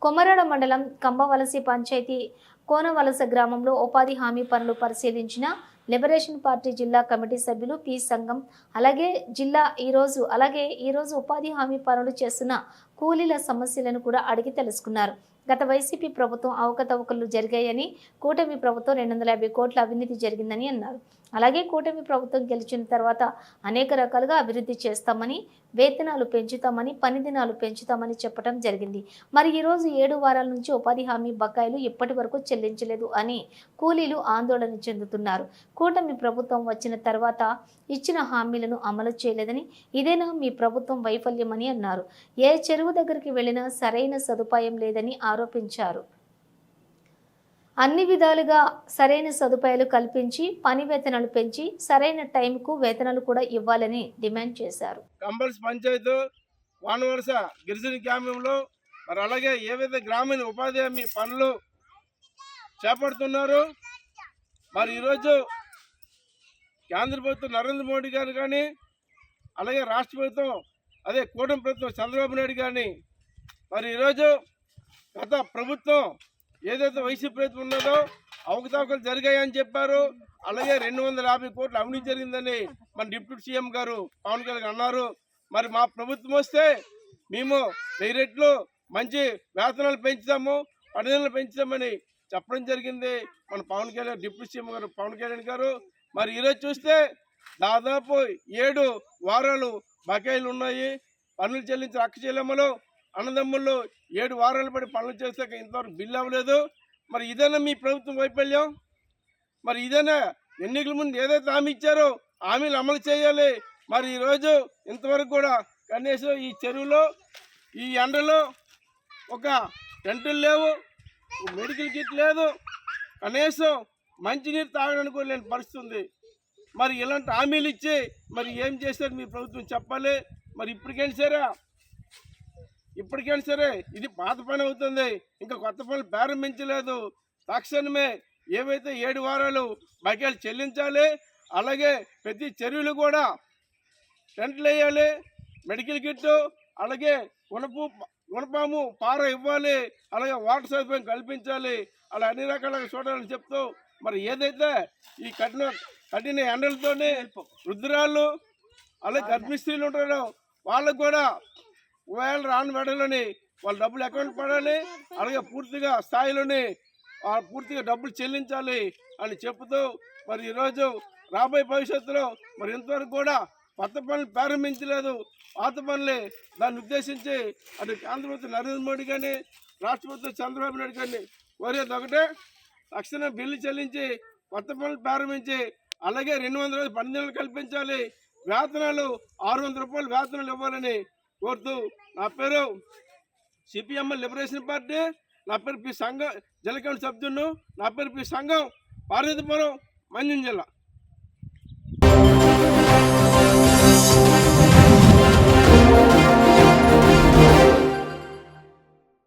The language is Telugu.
కొమరాడ మండలం కంబవలసి పంచాయతీ కోనవలస గ్రామంలో ఉపాధి హామీ పనులు పరిశీలించిన లిబరేషన్ పార్టీ జిల్లా కమిటీ సభ్యులు పి సంఘం అలాగే ఈరోజు ఉపాధి హామీ పనులు చేస్తున్న కూలీల సమస్యలను కూడా అడిగి తెలుసుకున్నారు. గత వైసీపీ ప్రభుత్వం అవకతవకలు జరిగాయని, కూటమి ప్రభుత్వం 250 కోట్ల అవినీతి జరిగిందని అన్నారు. అలాగే కూటమి ప్రభుత్వం గెలిచిన తర్వాత అనేక రకాలుగా అభివృద్ధి చేస్తామని, వేతనాలు పెంచుతామని, పని దినాలు పెంచుతామని చెప్పడం జరిగింది. మరి ఈరోజు 7 వారాల నుంచి ఉపాధి హామీ బకాయిలు ఇప్పటి వరకు చెల్లించలేదు అని కూలీలు ఆందోళన చెందుతున్నారు. కూటమి ప్రభుత్వం వచ్చిన తర్వాత ఇచ్చిన హామీలను అమలు చేయలేదని, ఇదేనా మీ ప్రభుత్వం వైఫల్యమని అన్నారు. ఏ చెరువు దగ్గరికి వెళ్ళినా సరైన సదుపాయం లేదని ఆరోపించారు. అన్ని విధాలుగా సరైన సదుపాయాలు కల్పించి, పని వేతనాలు పెంచి, సరైన టైంకు వేతనాలు కూడా ఇవ్వాలని డిమాండ్ చేశారు. కంబల్స్ పంచాయతీ వానవలస గిరిజన గ్రామంలో మరి అలాగే ఏవైతే గ్రామీణ ఉపాధి హామీ పనులు చేపడుతున్నారు. మరి ఈరోజు కేంద్ర ప్రభుత్వం నరేంద్ర మోడీ గారు కానీ, అలాగే రాష్ట్ర ప్రభుత్వం అదే కూటమి ప్రభుత్వం చంద్రబాబు నాయుడు కానీ, మరి ఈరోజు గత ప్రభుత్వం ఏదైతే వైసీపీ ప్రభుత్వం ఉన్నదో అవకతవకలు జరిగాయని చెప్పారు. అలాగే 250 కోట్ల అవినీతి జరిగిందని మన డిప్యూటీ సీఎం గారు పవన్ కళ్యాణ్ అన్నారు. మరి మా ప్రభుత్వం వస్తే మేము 1000 రెట్లు మంచి వేతనాలు పెంచుతాము, పనిదినాలు పెంచుతామని చెప్పడం జరిగింది మన పవన్ కళ్యాణ్ డిప్యూటీ సీఎం గారు పవన్ కళ్యాణ్ గారు. మరి ఈరోజు చూస్తే దాదాపు 7 వారాలు బకాయిలు ఉన్నాయి. పనులు చెల్లించిన అక్క చెల్లెమ్మలు అన్నదమ్ముళ్ళు 7 వారాలు పడి పనులు చేశాక ఇంతవరకు బిల్లు అవ్వలేదు. మరి ఇదేనా మీ ప్రభుత్వం వైఫల్యం? మరి ఇదేనా ఎన్నికల ముందు ఏదైతే హామీ ఇచ్చారో హామీలు అమలు చేయాలి. మరి ఈరోజు ఇంతవరకు కూడా కనీసం ఈ చెరువులో ఈ ఎండలో ఒక టెంటులు లేవు, మెడికల్ కిట్ లేదు, కనీసం మంచినీరు తాగడానికి కూడా లేని పరిస్థితి ఉంది. మరి ఇలాంటి హామీలు ఇచ్చి మరి ఏం చేశారు మీ ప్రభుత్వం చెప్పాలి. మరి ఇప్పటికైనా సరే ఇది పాత పని అవుతుంది, ఇంకా కొత్త పనులు ప్రారంభించలేదు. తక్షణమే ఏవైతే 7 వారాలు బకాయిలు చెల్లించాలి. అలాగే ప్రతి చెరువులు కూడా టెంట్లు వేయాలి, మెడికల్ కిట్, అలాగే గుణపాము పార ఇవ్వాలి, అలాగే వాటర్ సదుపాయం కల్పించాలి. అలా అన్ని రకాలుగా చూడాలని చెప్తూ మరి ఏదైతే ఈ కఠిన ఎండలతోనే వృద్ధురాళ్ళు అలాగే గర్భిణీ స్త్రీలు ఉంటారో వాళ్ళకు కూడా ఒకవేళ రాని వేడలోని వాళ్ళ డబ్బులు అకౌంట్ పడాలి, అలాగే పూర్తిగా స్థాయిలోని పూర్తిగా డబ్బులు చెల్లించాలి అని చెప్తూ మరి ఈరోజు రాబోయే భవిష్యత్తులో మరి ఇంతవరకు కూడా కొత్త పనులు ప్రారంభించలేదు, పాత పనులే. దాన్ని ఉద్దేశించి అటు కేంద్ర ప్రభుత్వం నరేంద్ర మోడీ కానీ, రాష్ట్ర ప్రభుత్వం చంద్రబాబు నాయుడు కానీ కోరేది ఒకటే, తక్షణం బిల్లు చెల్లించి కొత్త పనులు ప్రారంభించి, అలాగే 200 రోజులు పని దినాలు కల్పించాలి, వేతనాలు 600 రూపాయలు వేతనాలు ఇవ్వాలని కోరుతూ నా పేరు సిపిఎంఎల్ లిబరేషన్ పార్టీ, నా పేరు పి సంఘం జిల్లా కమిటీ సభ్యులను, నా పేరు పి సంఘం, పార్వతీపురం, మండ్యం జిల్లా.